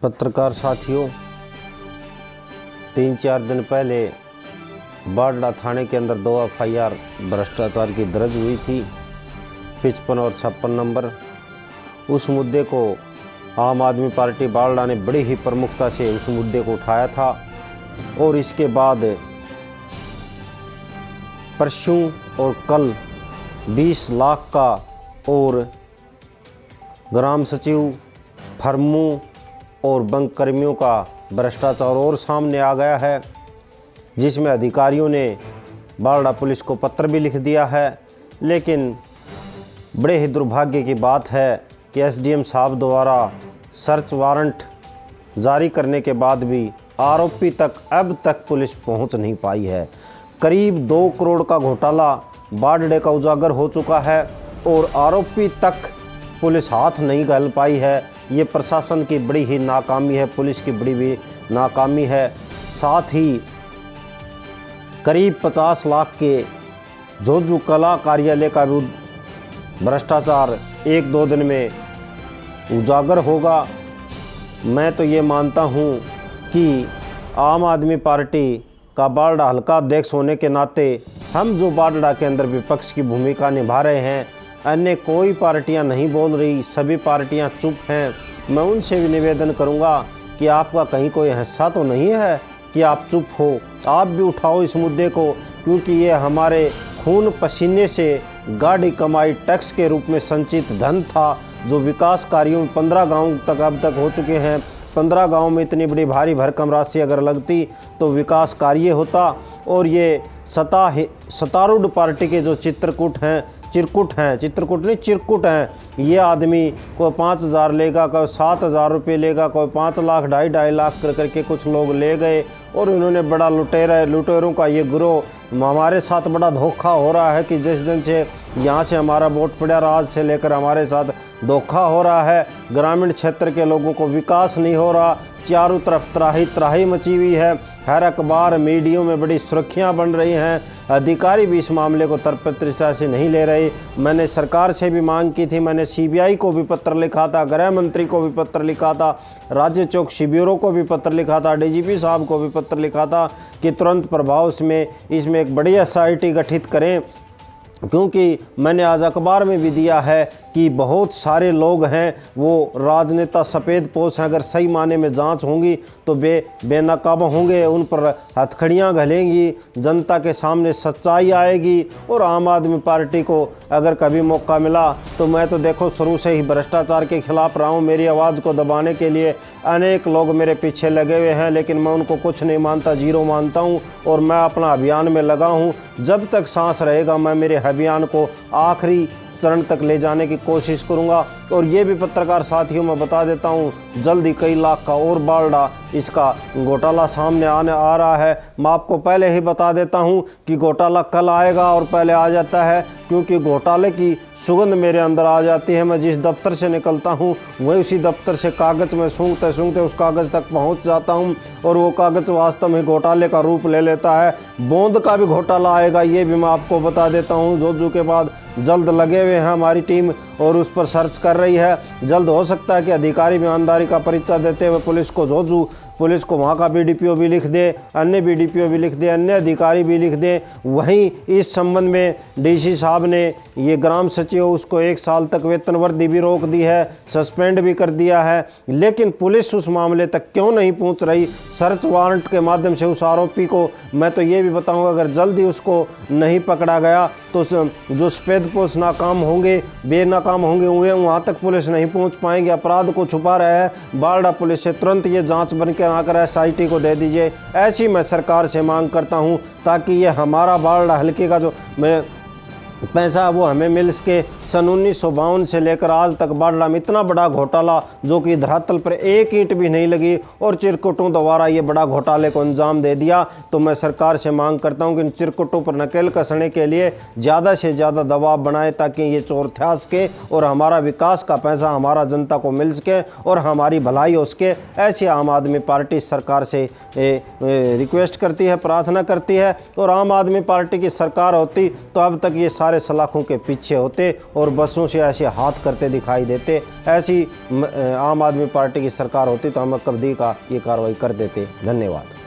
पत्रकार साथियों, 3-4 दिन पहले बाडला थाने के अंदर 2 FIR भ्रष्टाचार की दर्ज हुई थी, 55 और 56 नंबर। उस मुद्दे को आम आदमी पार्टी बाडला ने बड़ी ही प्रमुखता से उस मुद्दे को उठाया था और इसके बाद परसों और कल 20 लाख का और ग्राम सचिव, फर्मों और बैंक कर्मियों का भ्रष्टाचार और सामने आ गया है, जिसमें अधिकारियों ने बाडला पुलिस को पत्र भी लिख दिया है। लेकिन बड़े ही दुर्भाग्य की बात है कि SDM साहब द्वारा सर्च वारंट जारी करने के बाद भी आरोपी तक अब तक पुलिस पहुंच नहीं पाई है। करीब 2 करोड़ का घोटाला बाडले का उजागर हो चुका है और आरोपी तक पुलिस हाथ नहीं डाल पाई है। ये प्रशासन की बड़ी ही नाकामी है, पुलिस की बड़ी भी नाकामी है। साथ ही करीब 50 लाख के जोजू कला कार्यालय का भी भ्रष्टाचार 1-2 दिन में उजागर होगा। मैं तो ये मानता हूँ कि आम आदमी पार्टी का बाडला हल्का अध्यक्ष होने के नाते हम जो बाडला के अंदर विपक्ष की भूमिका निभा रहे हैं, अन्य कोई पार्टियां नहीं बोल रही, सभी पार्टियां चुप हैं। मैं उनसे भी निवेदन करूंगा कि आपका कहीं कोई हिस्सा तो नहीं है कि आप चुप हो, आप भी उठाओ इस मुद्दे को, क्योंकि ये हमारे खून पसीने से गाड़ी कमाई टैक्स के रूप में संचित धन था, जो विकास कार्यों में 15 गाँव तक अब तक हो चुके हैं। 15 गाँव में इतनी बड़ी भारी भरकम राशि अगर लगती तो विकास कार्य होता। और ये सत्तारूढ़ पार्टी के जो चित्रकूट हैं, ये आदमी कोई 5,000 लेगा, कोई 7,000 रुपये लेगा, कोई 5 लाख 2.5 लाख करके कुछ लोग ले गए और इन्होंने बड़ा लुटेरों का ये गिरोह। हमारे साथ बड़ा धोखा हो रहा है कि जिस दिन से यहाँ से हमारा वोट पड़ा, आज से लेकर हमारे साथ धोखा हो रहा है। ग्रामीण क्षेत्र के लोगों को विकास नहीं हो रहा, चारों तरफ त्राही मची हुई है। हर अखबार मीडिया में बड़ी सुर्खियां बन रही हैं। अधिकारी भी इस मामले को तर्कता से नहीं ले रहे। मैंने सरकार से भी मांग की थी, मैंने CBI को भी पत्र लिखा था, गृह मंत्री को भी पत्र लिखा था, राज्य चौक शिविरों को भी पत्र लिखा था, DGP साहब को भी पत्र लिखा था कि तुरंत प्रभाव इसमें एक बड़ी SIT गठित करें। क्योंकि मैंने आज अखबार में भी दिया है कि बहुत सारे लोग हैं, वो राजनेता सफ़ेद पोश हैं, अगर सही माने में जांच होंगी तो बेनकाब होंगे, उन पर हथकड़ियाँ घलेंगी, जनता के सामने सच्चाई आएगी। और आम आदमी पार्टी को अगर कभी मौका मिला तो मैं तो देखो शुरू से ही भ्रष्टाचार के खिलाफ रहा हूँ। मेरी आवाज़ को दबाने के लिए अनेक लोग मेरे पीछे लगे हुए हैं, लेकिन मैं उनको कुछ नहीं मानता, जीरो मानता हूँ और मैं अपना अभियान में लगा हूँ। जब तक सांस रहेगा मैं मेरे अभियान को आखिरी चरण तक ले जाने की कोशिश करूंगा। और ये भी पत्रकार साथियों मैं बता देता हूँ, जल्दी कई लाख का और बाडला इसका घोटाला सामने आ रहा है। मैं आपको पहले ही बता देता हूँ कि घोटाला कल आएगा और पहले आ जाता है, क्योंकि घोटाले की सुगंध मेरे अंदर आ जाती है। मैं जिस दफ्तर से निकलता हूँ वही उसी दफ्तर से कागज़ में सूंघते उस कागज़ तक पहुँच जाता हूँ और वो कागज़ वास्तव में घोटाले का रूप ले लेता है। बोंद का भी घोटाला आएगा, ये भी मैं आपको बता देता हूँ। जोजू के बाद जल्द लगे हुए हैं हमारी टीम और उस पर सर्च कर रही है। जल्द हो सकता है कि अधिकारी ईमानदारी का परिचय देते हुए पुलिस को वहाँ का BDPO भी लिख दे, अन्य BDPO भी लिख दे, अन्य अधिकारी भी लिख दे। वहीं इस संबंध में DC साहब ने ये ग्राम सचिव, उसको 1 साल तक वेतन वृद्धि भी रोक दी है, सस्पेंड भी कर दिया है। लेकिन पुलिस उस मामले तक क्यों नहीं पहुँच रही? सर्च वारंट के माध्यम से उस आरोपी को, मैं तो ये भी बताऊँगा, अगर जल्दी उसको नहीं पकड़ा गया तो जो सफेदपोश नाकाम होंगे, बेनाकाम होंगे, वहाँ तक पुलिस नहीं पहुँच पाएंगे। अपराध को छुपा रहा है बाडला पुलिस से, तुरंत ये जांच बन के आकर SIT को दे दीजिए। ऐसी मैं सरकार से मांग करता हूं, ताकि ये हमारा बाडला हल्के का जो पैसा वो हमें मिल सके। सन 1952 से लेकर आज तक बाडला में इतना बड़ा घोटाला, जो कि धरातल पर एक ईंट भी नहीं लगी, और चिरकुटों द्वारा ये बड़ा घोटाले को अंजाम दे दिया। तो मैं सरकार से मांग करता हूं कि इन चिरकुटों पर नकेल कसने के लिए ज़्यादा से ज़्यादा दबाव बनाए, ताकि ये चोर थे सके और हमारा विकास का पैसा हमारा जनता को मिल सके और हमारी भलाई हो सके। ऐसी आम आदमी पार्टी सरकार से रिक्वेस्ट करती है, प्रार्थना करती है। और आम आदमी पार्टी की सरकार होती तो अब तक ये सारे सलाखों के पीछे होते और बसों से ऐसे हाथ करते दिखाई देते। ऐसी आम आदमी पार्टी की सरकार होती तो हम कभी का ये कार्रवाई कर देते। धन्यवाद।